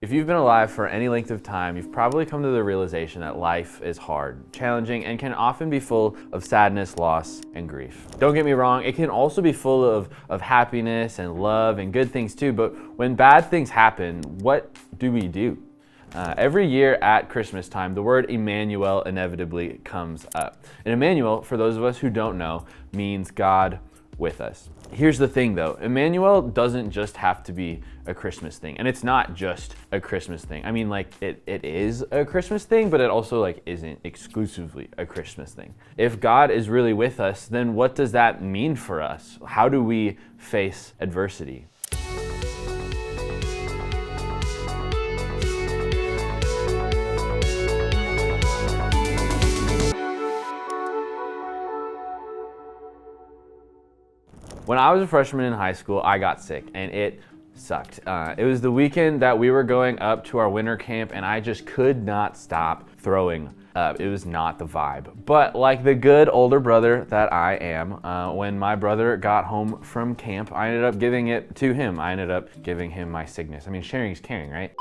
If you've been alive for any length of time, you've probably come to the realization that life is hard, challenging, and can often be full of sadness, loss, and grief. Don't get me wrong, it can also be full of happiness and love and good things too, but when bad things happen, what do we do? Every year at Christmas time, the word Emmanuel inevitably comes up. And Emmanuel, for those of us who don't know, means God with us. Here's the thing though, Emmanuel doesn't just have to be a Christmas thing, and it's not just a Christmas thing. I mean, like it is a Christmas thing, but it also isn't exclusively a Christmas thing. If God is really with us, then what does that mean for us? How do we face adversity? When I was a freshman in high school, I got sick and it sucked. It was the weekend that we were going up to our winter camp and I just could not stop throwing up. It was not the vibe. But like the good older brother that I am, when my brother got home from camp, I ended up giving it to him. I ended up giving him my sickness. I mean, sharing is caring, right?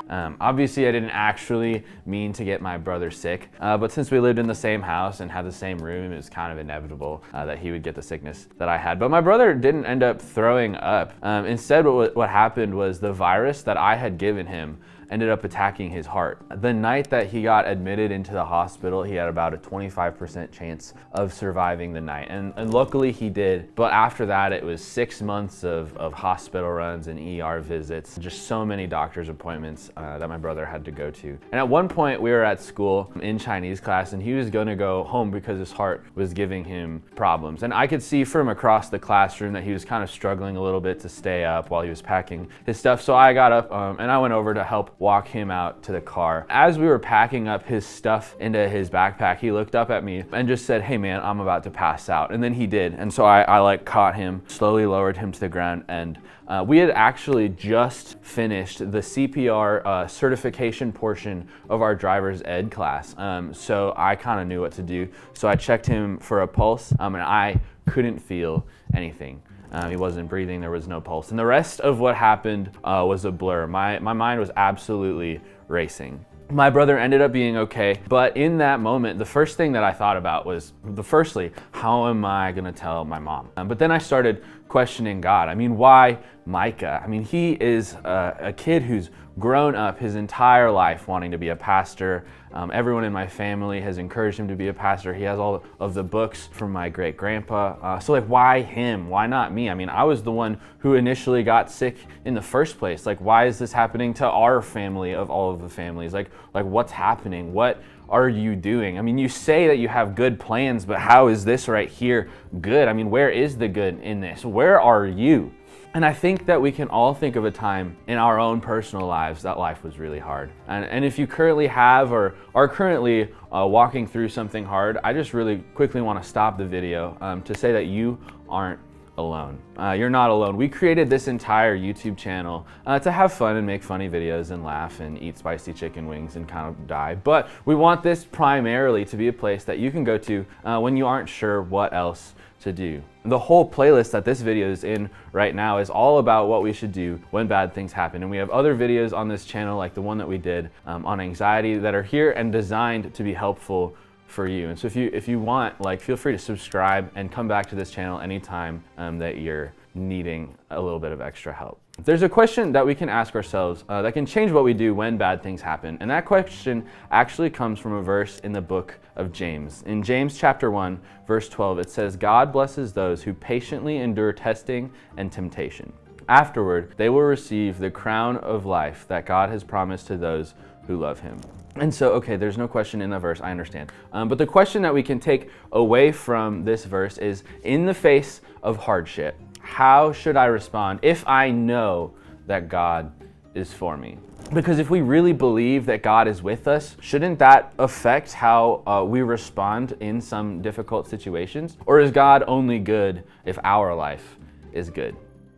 Obviously, I didn't actually mean to get my brother sick, but since we lived in the same house and had the same room, it was kind of inevitable that he would get the sickness that I had. But my brother didn't end up throwing up. Instead, what happened was the virus that I had given him ended up attacking his heart. The night that he got admitted into the hospital, he had about a 25% chance of surviving the night. And luckily he did. But after that, it was 6 months of hospital runs and ER visits, just so many doctor's appointments that my brother had to go to. And at one point we were at school in Chinese class and he was gonna go home because his heart was giving him problems. And I could see from across the classroom that he was kind of struggling a little bit to stay up while he was packing his stuff. So I got up and I went over to help walk him out to the car. As we were packing up his stuff into his backpack, he looked up at me and just said, "Hey man, I'm about to pass out." And then he did. And so I caught him, slowly lowered him to the ground, and we had actually just finished the CPR certification portion of our driver's ed class. So I kind of knew what to do. So I checked him for a pulse and I couldn't feel anything. He wasn't breathing, there was no pulse. And the rest of what happened was a blur. My mind was absolutely racing. My brother ended up being okay, but in that moment, the first thing that I thought about was, firstly, how am I gonna tell my mom? But then I started questioning God. I mean, why Micah? I mean, he is a kid who's grown up his entire life wanting to be a pastor. Everyone in my family has encouraged him to be a pastor. He has all of the books from my great grandpa. So why him? Why not me? I mean, I was the one who initially got sick in the first place. Why is this happening to our family of all of the families? Like what's happening? What are you doing? I mean, you say that you have good plans, but how is this right here good? I mean, where is the good in this? Where are you? And I think that we can all think of a time in our own personal lives that life was really hard. And if you currently have or are currently walking through something hard, I just really quickly want to stop the video to say that you aren't alone. You're not alone. We created this entire YouTube channel to have fun and make funny videos and laugh and eat spicy chicken wings and kind of die. But we want this primarily to be a place that you can go to when you aren't sure what else to do. The whole playlist that this video is in right now is all about what we should do when bad things happen. And we have other videos on this channel, like the one that we did on anxiety, that are here and designed to be helpful for you. And so if you want, feel free to subscribe and come back to this channel anytime that you're needing a little bit of extra help. There's a question that we can ask ourselves that can change what we do when bad things happen. And that question actually comes from a verse in the book of James. In James chapter 1, verse 12, it says, "God blesses those who patiently endure testing and temptation. Afterward, they will receive the crown of life that God has promised to those who love him." And so, okay, there's no question in the verse, I understand. But the question that we can take away from this verse is, in the face of hardship, how should I respond if I know that God is for me? Because if we really believe that God is with us, shouldn't that affect how we respond in some difficult situations? Or is God only good if our life is good?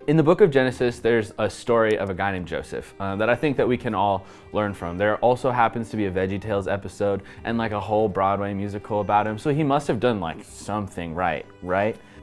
In the book of Genesis, there's a story of a guy named Joseph that I think that we can all learn from. There also happens to be a VeggieTales episode and like a whole Broadway musical about him. So he must have done like something right?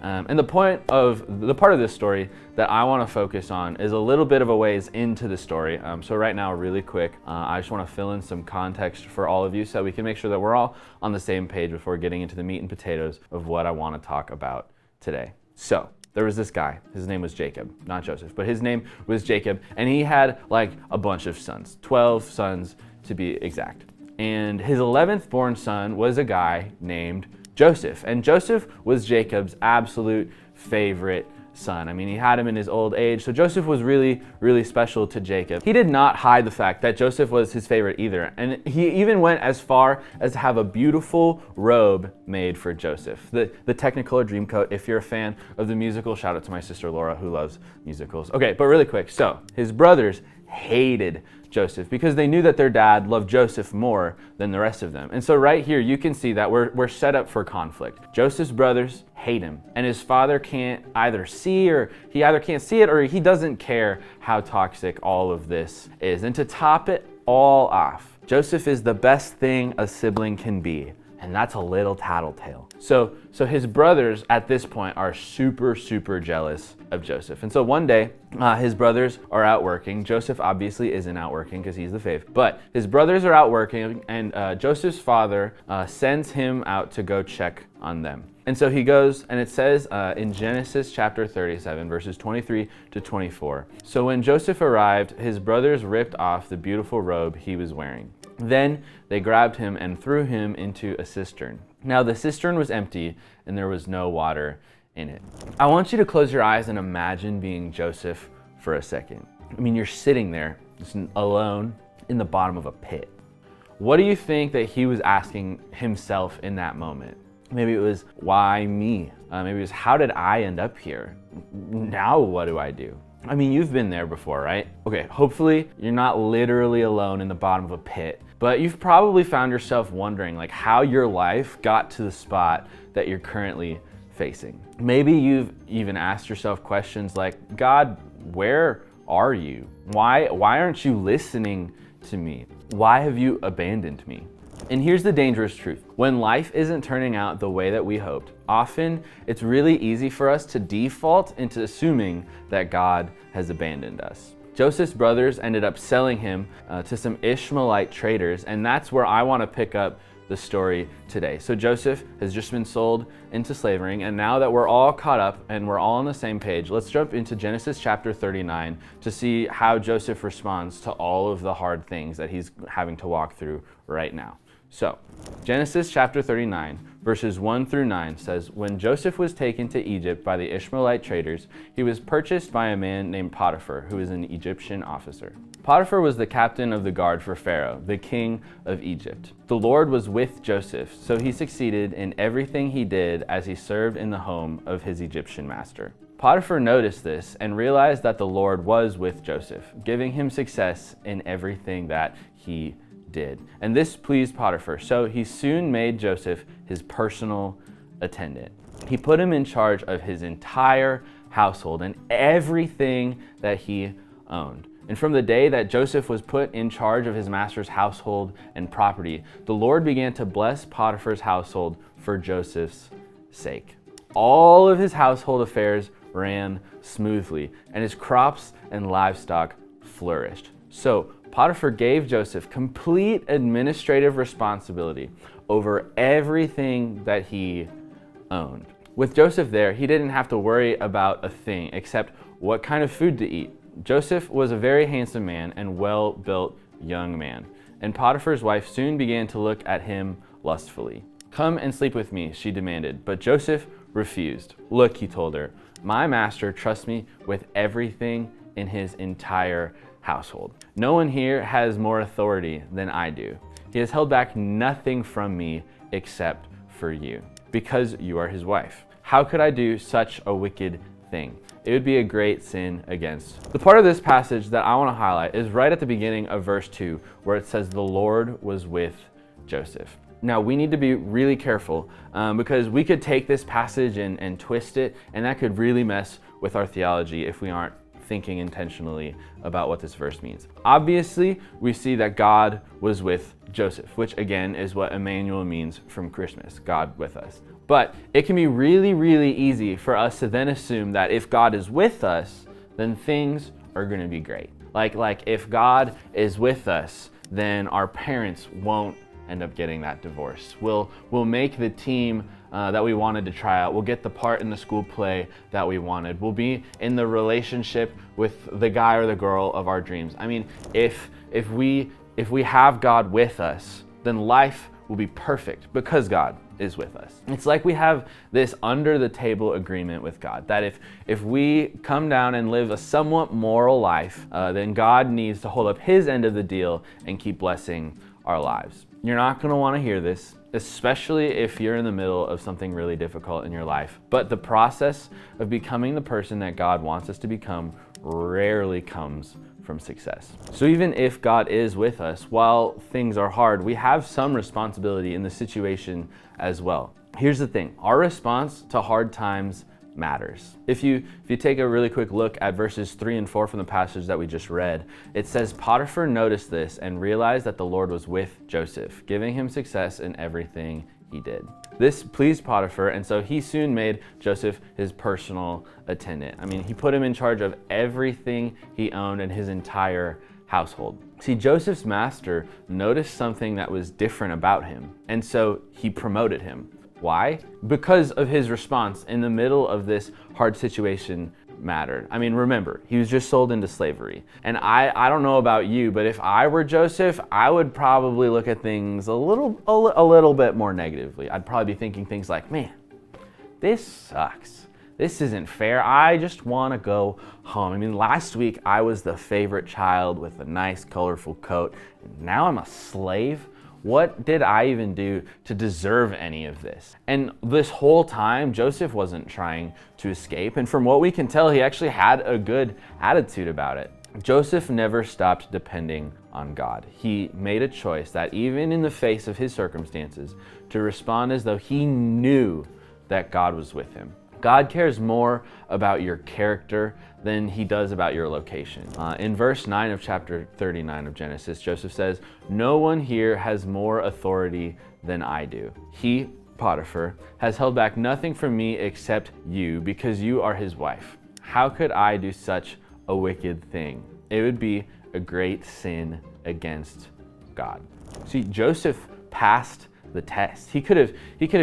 And the part of this story that I want to focus on is a little bit of a ways into the story. So right now, really quick, I just want to fill in some context for all of you so we can make sure that we're all on the same page before getting into the meat and potatoes of what I want to talk about today. So there was this guy, his name was Jacob, not Joseph, but his name was Jacob, and he had like a bunch of sons, 12 sons to be exact. And his 11th born son was a guy named Joseph, and Joseph was Jacob's absolute favorite son. I mean, he had him in his old age, so Joseph was really, really special to Jacob. He did not hide the fact that Joseph was his favorite either, and he even went as far as to have a beautiful robe made for Joseph. The Technicolor Dreamcoat, if you're a fan of the musical, shout out to my sister Laura who loves musicals. Okay, but really quick, so his brothers hated Joseph because they knew that their dad loved Joseph more than the rest of them. And so right here you can see that we're set up for conflict. Joseph's brothers hate him, and his father can't either see it or he doesn't care how toxic all of this is. And to top it all off, Joseph is the best thing a sibling can be, and that's a little tattletale. So his brothers at this point are super, super jealous of Joseph. And so one day, his brothers are out working. Joseph obviously isn't out working because he's the fave, but his brothers are out working, and Joseph's father sends him out to go check on them. And so he goes, and it says in Genesis chapter 37, verses 23 to 24. So when Joseph arrived, his brothers ripped off the beautiful robe he was wearing. Then they grabbed him and threw him into a cistern. Now the cistern was empty and there was no water in it. I want you to close your eyes and imagine being Joseph for a second. I mean, you're sitting there just alone in the bottom of a pit. What do you think that he was asking himself in that moment? Maybe it was, why me? Maybe it was, how did I end up here? Now what do I do? I mean, you've been there before, right? Okay, hopefully you're not literally alone in the bottom of a pit, but you've probably found yourself wondering like how your life got to the spot that you're currently facing. Maybe you've even asked yourself questions like, God, where are you? Why aren't you listening to me? Why have you abandoned me? And here's the dangerous truth. When life isn't turning out the way that we hoped, often it's really easy for us to default into assuming that God has abandoned us. Joseph's brothers ended up selling him to some Ishmaelite traders, and that's where I want to pick up the story today. So Joseph has just been sold into slavery, and now that we're all caught up and we're all on the same page, let's jump into Genesis chapter 39 to see how Joseph responds to all of the hard things that he's having to walk through right now. So, Genesis chapter 39, verses 1 through 9 says, When Joseph was taken to Egypt by the Ishmaelite traders, he was purchased by a man named Potiphar, who was an Egyptian officer. Potiphar was the captain of the guard for Pharaoh, the king of Egypt. The Lord was with Joseph, so he succeeded in everything he did as he served in the home of his Egyptian master. Potiphar noticed this and realized that the Lord was with Joseph, giving him success in everything that he did. And this pleased Potiphar, so he soon made Joseph his personal attendant. He put him in charge of his entire household and everything that he owned. And from the day that Joseph was put in charge of his master's household and property, the Lord began to bless Potiphar's household for Joseph's sake. All of his household affairs ran smoothly, and his crops and livestock flourished. So Potiphar gave Joseph complete administrative responsibility over everything that he owned. With Joseph there, he didn't have to worry about a thing except what kind of food to eat. Joseph was a very handsome man and well-built young man, and Potiphar's wife soon began to look at him lustfully. Come and sleep with me, she demanded, but Joseph refused. Look, he told her, my master trusts me with everything in his entire household. No one here has more authority than I do. He has held back nothing from me except for you, because you are his wife. How could I do such a wicked thing? It would be a great sin against. The part of this passage that I want to highlight is right at the beginning of verse 2, where it says the Lord was with Joseph. Now, we need to be really careful because we could take this passage and twist it, and that could really mess with our theology if we aren't thinking intentionally about what this verse means. Obviously, we see that God was with Joseph, which again is what Emmanuel means from Christmas, God with us. But it can be really, really easy for us to then assume that if God is with us, then things are going to be great. Like if God is with us, then our parents won't end up getting that divorce. We'll make the team that we wanted to try out. We'll get the part in the school play that we wanted. We'll be in the relationship with the guy or the girl of our dreams. I mean, if we have God with us, then life will be perfect because God is with us. It's like we have this under the table agreement with God that if we come down and live a somewhat moral life, then God needs to hold up his end of the deal and keep blessing our lives. You're not going to want to hear this, especially if you're in the middle of something really difficult in your life. But the process of becoming the person that God wants us to become rarely comes from success. So even if God is with us while things are hard, we have some responsibility in the situation as well. Here's the thing, our response to hard times matters. If you take a really quick look at verses 3 and 4 from the passage that we just read, it says, Potiphar noticed this and realized that the Lord was with Joseph, giving him success in everything he did. This pleased Potiphar, and so he soon made Joseph his personal attendant. I mean, he put him in charge of everything he owned and his entire household. See, Joseph's master noticed something that was different about him, and so he promoted him. Why? Because of his response in the middle of this hard situation mattered. I mean, remember, he was just sold into slavery. And I don't know about you, but if I were Joseph, I would probably look at things a little bit more negatively. I'd probably be thinking things like, man, this sucks. This isn't fair. I just want to go home. I mean, last week I was the favorite child with a nice, colorful coat, and now I'm a slave. What did I even do to deserve any of this? And this whole time, Joseph wasn't trying to escape. And from what we can tell, he actually had a good attitude about it. Joseph never stopped depending on God. He made a choice that even in the face of his circumstances, to respond as though he knew that God was with him. God cares more about your character than he does about your location. In verse 9 of chapter 39 of Genesis, Joseph says, "No one here has more authority than I do. He, Potiphar, has held back nothing from me except you, because you are his wife. How could I do such a wicked thing? It would be a great sin against God." See, Joseph passed the test. He could have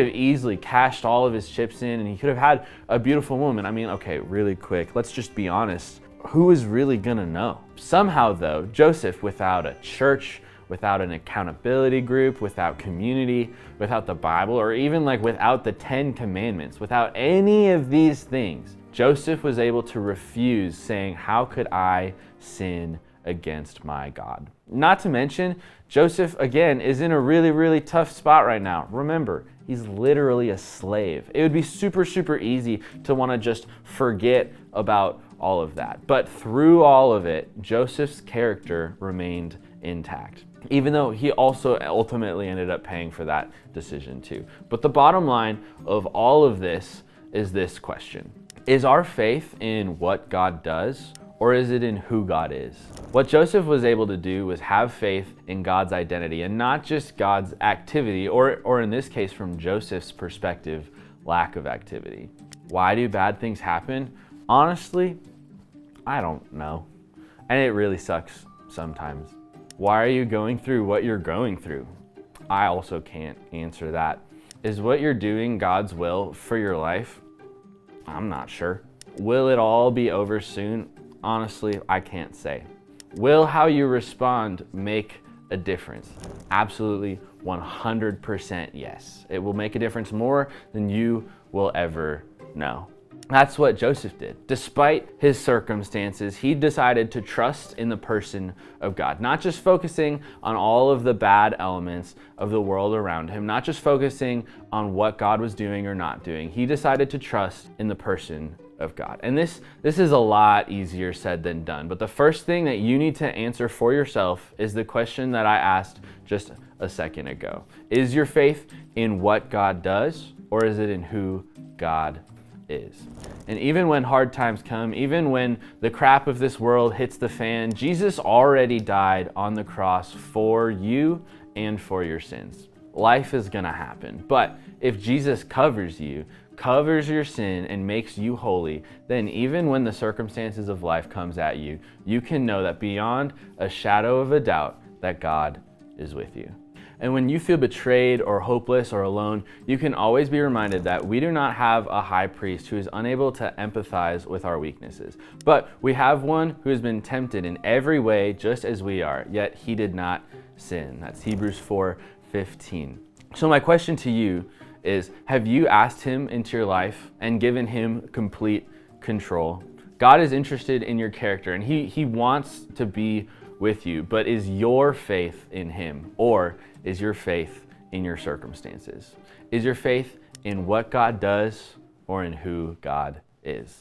easily cashed all of his chips in, and he could have had a beautiful woman. I mean, okay, really quick, let's just be honest. Who is really gonna know? Somehow though, Joseph, without a church, without an accountability group, without community, without the Bible, or even without the 10 Commandments, without any of these things, Joseph was able to refuse, saying, "How could I sin against my God?" Not to mention, Joseph, again, is in a really, really tough spot right now. Remember, he's literally a slave. It would be super, super easy to want to just forget about all of that. But through all of it, Joseph's character remained intact, even though he also ultimately ended up paying for that decision too. But the bottom line of all of this is this question: is our faith in what God does, or is it in who God is? What Joseph was able to do was have faith in God's identity and not just God's activity, or in this case, from Joseph's perspective, lack of activity. Why do bad things happen? Honestly, I don't know. And it really sucks sometimes. Why are you going through what you're going through? I also can't answer that. Is what you're doing God's will for your life? I'm not sure. Will it all be over soon? Honestly, I can't say. Will how you respond make a difference? Absolutely, 100% yes. It will make a difference more than you will ever know. That's what Joseph did. Despite his circumstances, he decided to trust in the person of God, not just focusing on all of the bad elements of the world around him, not just focusing on what God was doing or not doing. He decided to trust in the person of God. And this is a lot easier said than done. But the first thing that you need to answer for yourself is the question that I asked just a second ago. Is your faith in what God does, or is it in who God is. And even when hard times come, even when the crap of this world hits the fan, Jesus already died on the cross for you and for your sins. Life is gonna happen, but if Jesus covers you, covers your sin, and makes you holy, then even when the circumstances of life comes at you, you can know that beyond a shadow of a doubt that God is with you. And when you feel betrayed or hopeless or alone, you can always be reminded that we do not have a high priest who is unable to empathize with our weaknesses, but we have one who has been tempted in every way just as we are, yet he did not sin. That's Hebrews 4:15. So my question to you is, have you asked him into your life and given him complete control? God is interested in your character and he wants to be with you, but is your faith in him, or is your faith in your circumstances? Is your faith in what God does or in who God is?